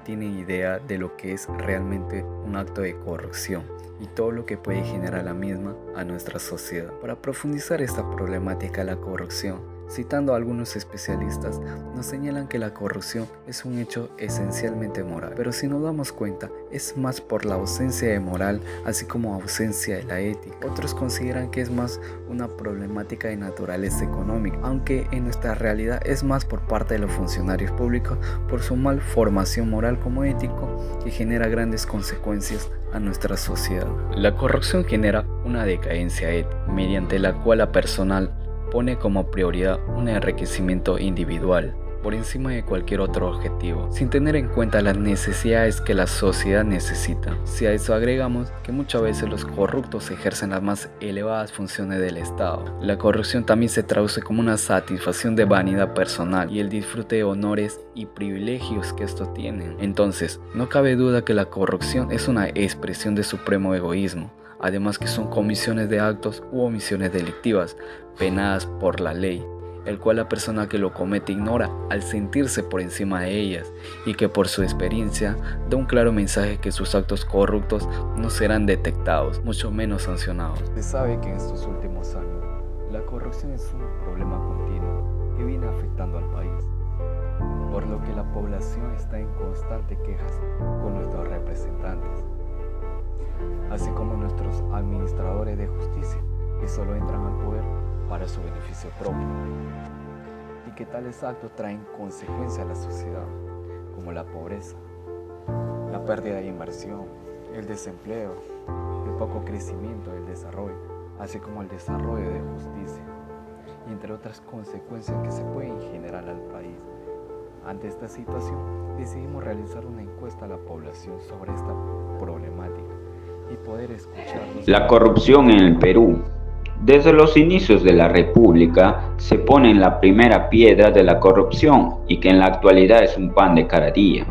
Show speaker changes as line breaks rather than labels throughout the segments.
tienen idea de lo que es realmente un acto de corrupción y todo lo que puede generar la misma a nuestra sociedad. Para profundizar esta problemática de la corrupción, citando a algunos especialistas, nos señalan que la corrupción es un hecho esencialmente moral, pero si nos damos cuenta, es más por la ausencia de moral, así como ausencia de la ética. Otros consideran que es más una problemática de naturaleza económica, aunque en nuestra realidad es más por parte de los funcionarios públicos por su mal formación moral como ético, que genera grandes consecuencias a nuestra sociedad. La corrupción genera una decadencia ética, mediante la cual la personal pone como prioridad un enriquecimiento individual por encima de cualquier otro objetivo, sin tener en cuenta las necesidades que la sociedad necesita. Si a eso agregamos que muchas veces los corruptos ejercen las más elevadas funciones del Estado, la corrupción también se traduce como una satisfacción de vanidad personal y el disfrute de honores y privilegios que estos tienen. Entonces, no cabe duda que la corrupción es una expresión de supremo egoísmo. Además que son comisiones de actos u omisiones delictivas penadas por la ley, el cual la persona que lo comete ignora al sentirse por encima de ellas y que por su experiencia da un claro mensaje que sus actos corruptos no serán detectados, mucho menos sancionados. Se sabe que en estos últimos años la corrupción es un problema continuo que viene afectando al país, por lo que la población está en constante quejas con nuestros representantes, así como nuestros administradores de justicia, que solo entran al poder para su beneficio propio, y que tales actos traen consecuencias a la sociedad, como la pobreza, la pérdida de inversión, el desempleo, el poco crecimiento del desarrollo, así como el desarrollo de justicia, y entre otras consecuencias que se pueden generar al país. Ante esta situación, decidimos realizar una encuesta a la población sobre esta problemática y poder escucharlos.
La corrupción en el Perú. Desde los inicios de la República se pone en la primera piedra de la corrupción y que en la actualidad es un pan de cada día.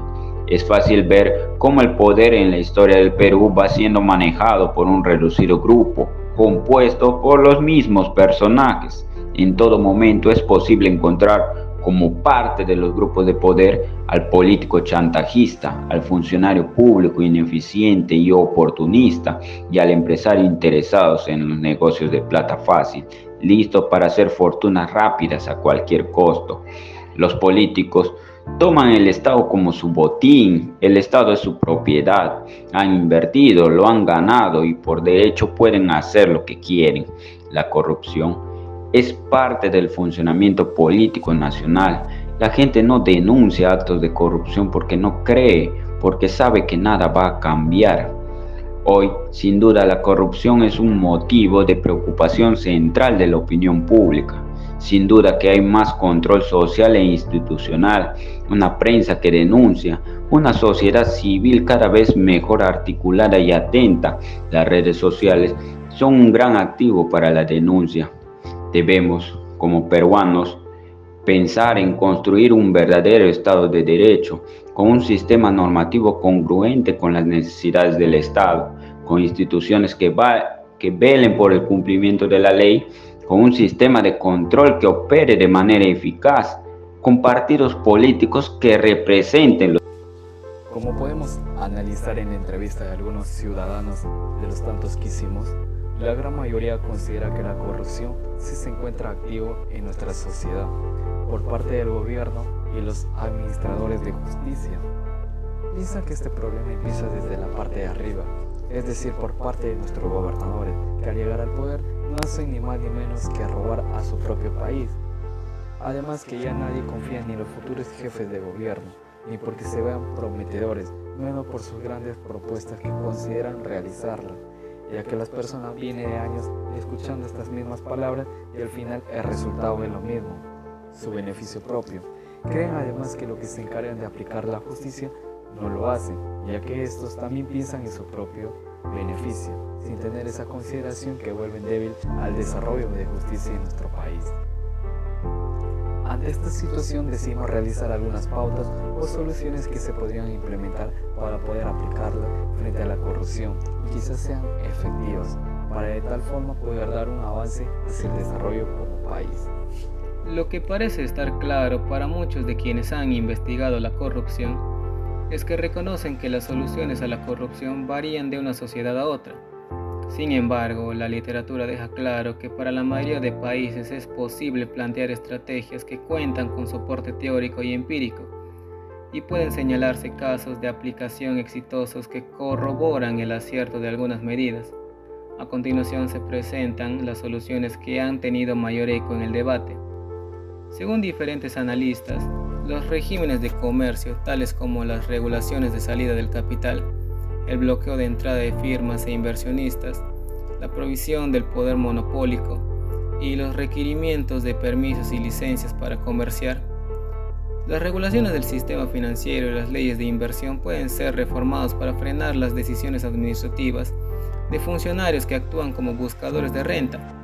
Es fácil ver cómo el poder en la historia del Perú va siendo manejado por un reducido grupo, compuesto por los mismos personajes. En todo momento es posible encontrar como parte de los grupos de poder al político chantajista, al funcionario público ineficiente y oportunista y al empresario interesados en los negocios de plata fácil, listos para hacer fortunas rápidas a cualquier costo. Los políticos toman el Estado como su botín, el Estado es su propiedad, han invertido, lo han ganado y por derecho pueden hacer lo que quieren. La corrupción es parte del funcionamiento político nacional. La gente no denuncia actos de corrupción porque no cree, porque sabe que nada va a cambiar. Hoy, sin duda, la corrupción es un motivo de preocupación central de la opinión pública. Sin duda que hay más control social e institucional, una prensa que denuncia, una sociedad civil cada vez mejor articulada y atenta. Las redes sociales son un gran activo para la denuncia. Debemos, como peruanos, pensar en construir un verdadero Estado de Derecho, con un sistema normativo congruente con las necesidades del Estado, con instituciones que velen por el cumplimiento de la ley, con un sistema de control que opere de manera eficaz, con partidos políticos que representen los...
Como podemos analizar en la entrevista de algunos ciudadanos de los tantos que hicimos, la gran mayoría considera que la corrupción sí se encuentra activo en nuestra sociedad por parte del gobierno y los administradores de justicia. Piensan que este problema empieza desde la parte de arriba, es decir, por parte de nuestros gobernadores, que al llegar al poder no hacen ni más ni menos que robar a su propio país. Además que ya nadie confía ni en los futuros jefes de gobierno, ni porque se vean prometedores, menos por sus grandes propuestas que consideran realizarlas, ya que las personas vienen de años escuchando estas mismas palabras y al final el resultado es lo mismo, su beneficio propio. Creen además que los que se encargan de aplicar la justicia no lo hacen, ya que estos también piensan en su propio beneficio, sin tener esa consideración que vuelven débil al desarrollo de justicia en nuestro país. Ante esta situación decidimos realizar algunas pautas o soluciones que se podrían implementar para poder aplicarla frente a la corrupción y quizás sean efectivas para de tal forma poder dar un avance hacia el desarrollo como país.
Lo que parece estar claro para muchos de quienes han investigado la corrupción es que reconocen que las soluciones a la corrupción varían de una sociedad a otra. Sin embargo, la literatura deja claro que para la mayoría de países es posible plantear estrategias que cuentan con soporte teórico y empírico, y pueden señalarse casos de aplicación exitosos que corroboran el acierto de algunas medidas. A continuación se presentan las soluciones que han tenido mayor eco en el debate. Según diferentes analistas, los regímenes de comercio, tales como las regulaciones de salida del capital, el bloqueo de entrada de firmas e inversionistas, la provisión del poder monopólico y los requerimientos de permisos y licencias para comerciar. Las regulaciones del sistema financiero y las leyes de inversión pueden ser reformadas para frenar las decisiones administrativas de funcionarios que actúan como buscadores de renta.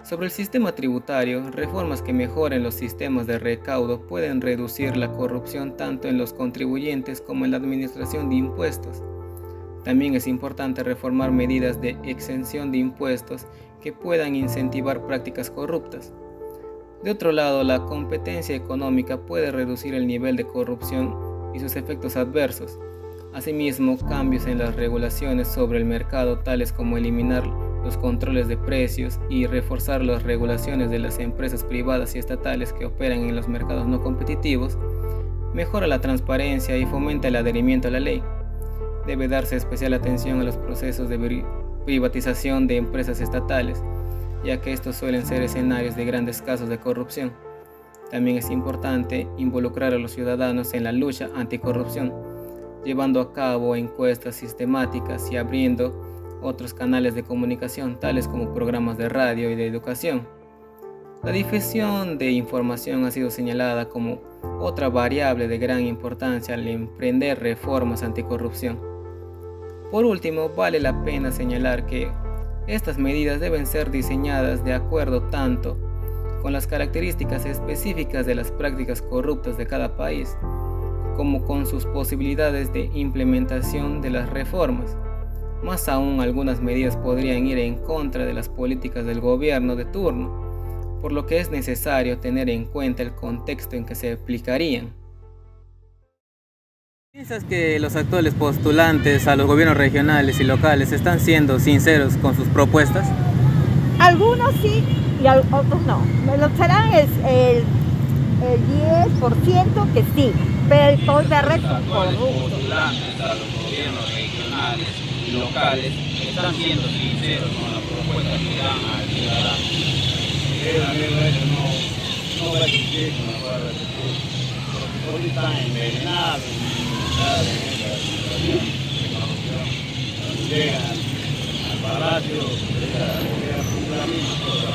Sobre el sistema tributario, reformas que mejoren los sistemas de recaudo pueden reducir la corrupción tanto en los contribuyentes como en la administración de impuestos. También es importante reformar medidas de exención de impuestos que puedan incentivar prácticas corruptas. De otro lado, la competencia económica puede reducir el nivel de corrupción y sus efectos adversos. Asimismo, cambios en las regulaciones sobre el mercado, tales como eliminar los controles de precios y reforzar las regulaciones de las empresas privadas y estatales que operan en los mercados no competitivos, mejora la transparencia y fomenta el adherimiento a la ley. Debe darse especial atención a los procesos de privatización de empresas estatales, ya que estos suelen ser escenarios de grandes casos de corrupción. También es importante involucrar a los ciudadanos en la lucha anticorrupción, llevando a cabo encuestas sistemáticas y abriendo otros canales de comunicación, tales como programas de radio y de educación. La difusión de información ha sido señalada como otra variable de gran importancia al emprender reformas anticorrupción. Por último, vale la pena señalar que estas medidas deben ser diseñadas de acuerdo tanto con las características específicas de las prácticas corruptas de cada país, como con sus posibilidades de implementación de las reformas. Más aún, algunas medidas podrían ir en contra de las políticas del gobierno de turno, por lo que es necesario tener en cuenta el contexto en que se aplicarían. ¿Piensas que los actuales postulantes a los gobiernos regionales y locales están siendo sinceros con sus propuestas?
Algunos sí y otros no. Lo serán el 10% que sí, pero todo el resto son corruptos.
Los postulantes a los gobiernos regionales y locales están siendo sinceros con las propuestas que dan al ciudadano. No va a existir con la palabra de Jesús, porque hoy están envenenados en esta situación de corrupción. Cuando llegan al palacio, la misma cosa.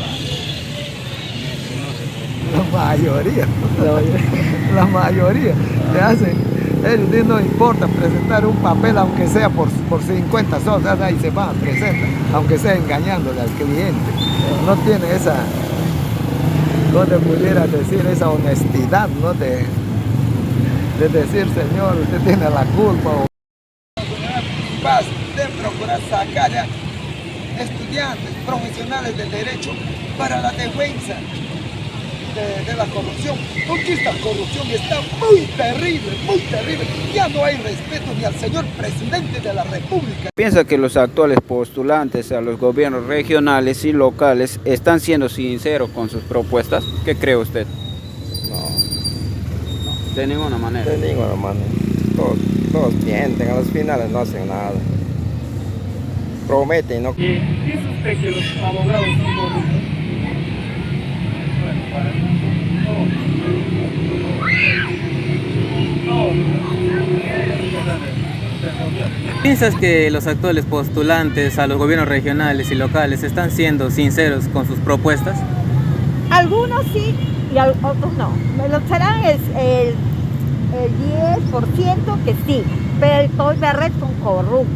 La mayoría te hacen, ellos no importa presentar un papel aunque sea por 50 soles, ahí se van a presentar, aunque sea engañándole al cliente. No tiene esa, no te pudiera decir esa honestidad, ¿no? de decir, señor, usted tiene la culpa.
Vas de procurar sacar a estudiantes profesionales del derecho para la defensa de la corrupción, porque esta corrupción está muy terrible, ya no hay respeto ni al señor presidente de la República.
¿Piensa que los actuales postulantes a los gobiernos regionales y locales están siendo sinceros con sus propuestas? ¿Qué cree usted?
No,
De ninguna manera.
de ninguna manera. Todos mienten, a los finales no hacen nada. Prometen, ¿no?
¿Y piensa usted que los abogados son corruptos? Bueno, para mí
¿Piensas que los actuales postulantes a los gobiernos regionales y locales están siendo sinceros con sus propuestas?
Algunos sí y otros no. Lo serán el 10% que sí, pero todo el resto son corruptos.